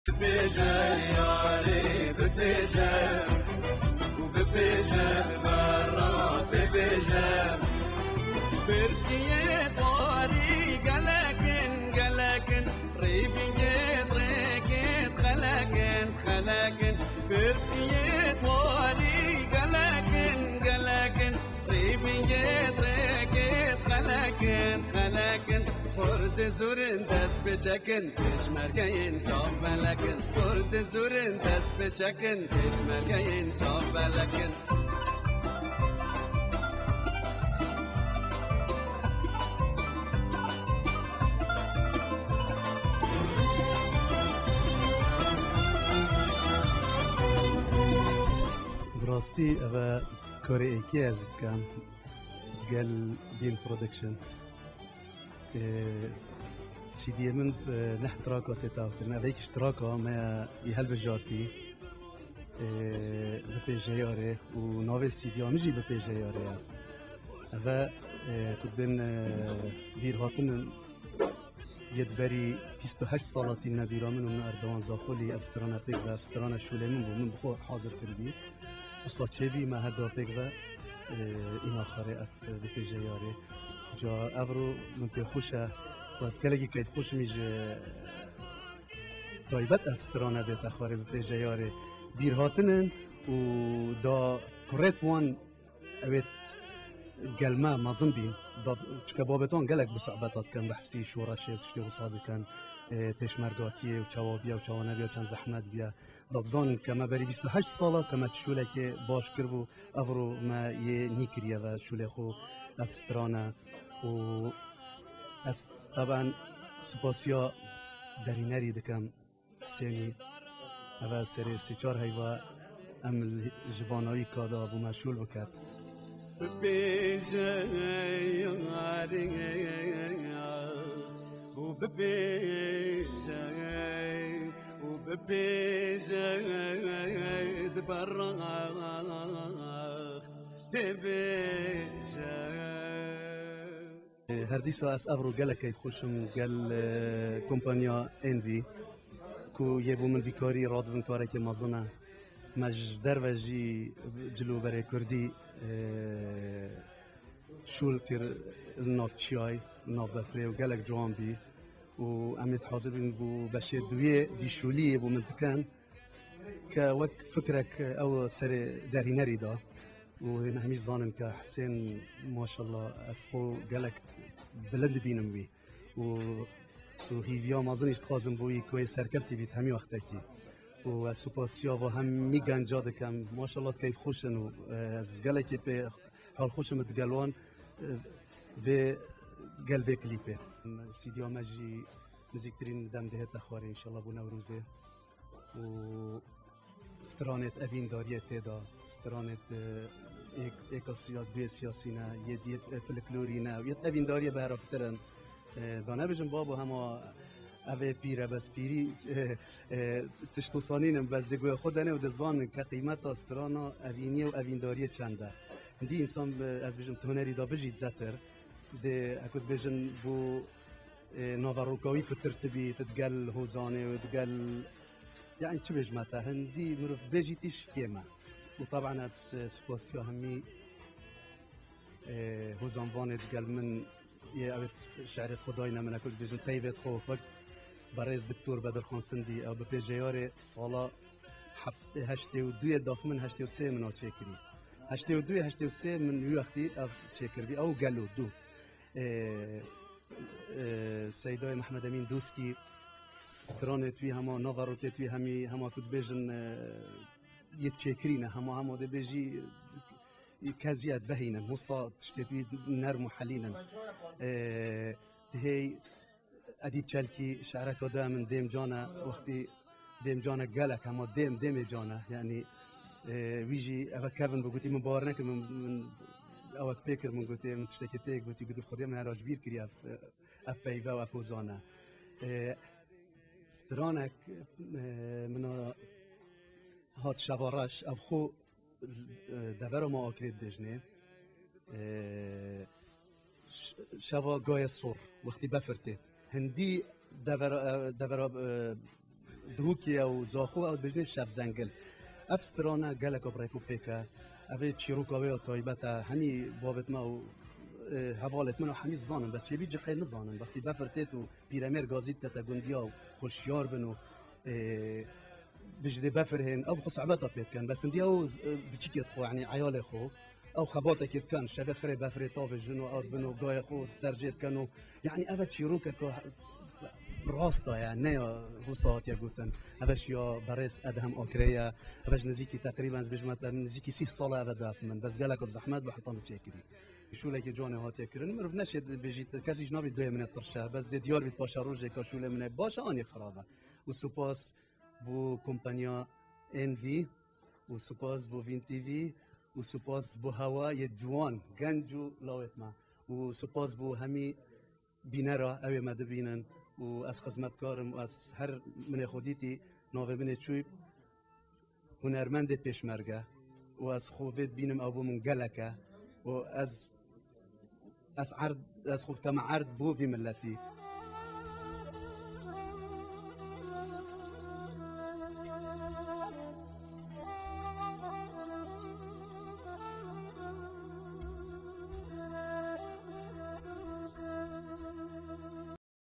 ببيجه ياري ببيجه وببيجه برا ببيجه برسية طاري قلقن ريبينيت ريكيت خلقن برسية طاري قلقن ريبينيت ريكيت خلقن خورد زورن دست بچکن پشمرگین چاپ بلکن خورد زورن دست بچکن پشمرگین چاپ بلکن براستی و کار ایکی از کم گل دین پرودکشن سی دی من نه اشتراكات تاكلنا هذيك اشتراكه ما يهل بجارتي ببيجياري ونوفي سي دي مجي ببيجياري هذا كنت بين بير هاتن يدبري 28 سالاتي نبيرا من ومن اردوان زاخولي افسترانا بيك و افسترانا شولي من بخور حاضر كردي وصاتشيبي ما هدا بيك و این آخره اف بپیجیاره جا افرو من پی خوشه و از کلگی که خوش میشه تایبت افسترانه بیت اخواره بپیجیاره دیر هاتنن و دا کرت وان اوید گلمه مازم بین دا چکه بابتان گلک بصعبتات کن بحثی شورشه تشتی غصابی کن پیشمرگاتیه و چوابیه و چوانبیه و چند زحمت بیه دابزان که ما بری 28 ساله که ما شوله که باش کربو افرو ما یه نیکریه و شوله خو افسترانه و از طبعا سپاسیا درینری دکم حسینی و سری سی چار هیوا ام جوانایی کادا بو مشغول بکد وببيجه دبرغ ببيجه هر دیسا از افرو گله که خوشم گل کمپانیا انوی کو یه بو من بیکاری راد بن کاره که مازنه مج دروجی جلو برای کردی شول کر ناف چیای ناف بفری و گلک جوان بی و امید حاضر بین بو بشه دویه دی شولیه بو منتکن که وک فکرک او سر درینری دا و هنا همیش زانم که حسین ماشالله از خو گلک بلند بینم بی و هیویا مازن اشتخازم بوی که سرکفتی بیت همی وقتا کی و از سپاسیا و هم می گنجا دکم ماشالله کیف خوشن و از گلکی به حال خوشم اتگلوان و گل به کلیپه سیدی آمجی نزیکترین دم دهت اخواره انشالله بو نوروزه و استرانت اوین داریت تیدا استرانت ایک سیاس دوی سیاسی نه یه دیت فلکلوری نه یه اوین داریه به هراکترن دانه بجن بابا همه اوه پیره بس پیری تشتوسانینم بس دگوی خودنه و دزان که قیمت استرانا اوینیه و اوینداریه چنده دی انسان از بجن تونری دا بجید زتر ده اکد بجن بو ناوروکاوی پترتبی تدگل هوزانه و تدگل يعني چه بجمعته هندي مروف بيجيتيش كيما وطبعا از سباسيا همي هوزانوان تقال من اوت شعر خداینا من اكل بيجن طيبت خوفك بريز دكتور بدر خان سندي او ببيجياري صالا هشتي ودوية داف من هشتي وسي من او تشيكري هشتي ودوية هشتي وسي من يوختي او تشيكر بي او قالو دو سيداي محمد امين دوسكي استرانه توی همه ناوروکه توی همه کد بیجن یه چکرینه همه ده بیجی کزیت بهینن مصا تشتی توی نرم و حلینن هی ادیب چلکی شعرک آدم دیم جانه وقتی دیم جانه گلک همه دیم جانه یعنی ویجی اوه کبن بگوتی من باور نکر من اوه پیکر من گوتی من تشتی که گوتی گوتی خودی من هراج بیر کری اف پیوه و اف وزانه سترانك من هات شوارش اب خو دور ما آکرید بجنه شوا گای سر وقتی بفرتید هندی دور دهوکیه و زاخو او بجنه شف زنگل اف سترانه گلک و برایکو پیکه اوه چیروکاوه و طایبته همی بابت ما و حوالت منو همی زانم بس چه بی جحیل نزانم وقتی بفرتیت و پیرامیر گازید که تا گندیا و خوشیار بنو بجدي بفرهن او بخص عباطه بيت كان بس ندي او بتشيك يدخو يعني عيال خو او خباطه كيت كان شبه خري بفري طاف جنو او بنو قاي خو سرجيت كانوا يعني ابا تشيروك كو راستا يعني هو صوت يا قلتن اباش يا باريس ادهم اوكريا اباش نزيكي تقريبا بجمت نزيكي 6 صلاه ابدا من بس قالك بزحمات بحطهم بشكري شو لك جوني هات يكرن ما رفناش بيجيت كاسي جنابي دوي من الطرشه بس دي ديار بيت باشا روجي كشوله من باشا اني خرابه وسوباس بو كومبانيا ان في وسوباس بو فين تي في وسوباس بو هوا يجوان جنجو لاوتما وسوباس بو همي بينرا اوي ما دبينن واس خدمتكارم واس هر من خوديتي نوفي من تشوي هنرمند پیشمرگه واس خوفت بينم ابو من جلكه واز عرض از خوب كما عرض بو في ملتي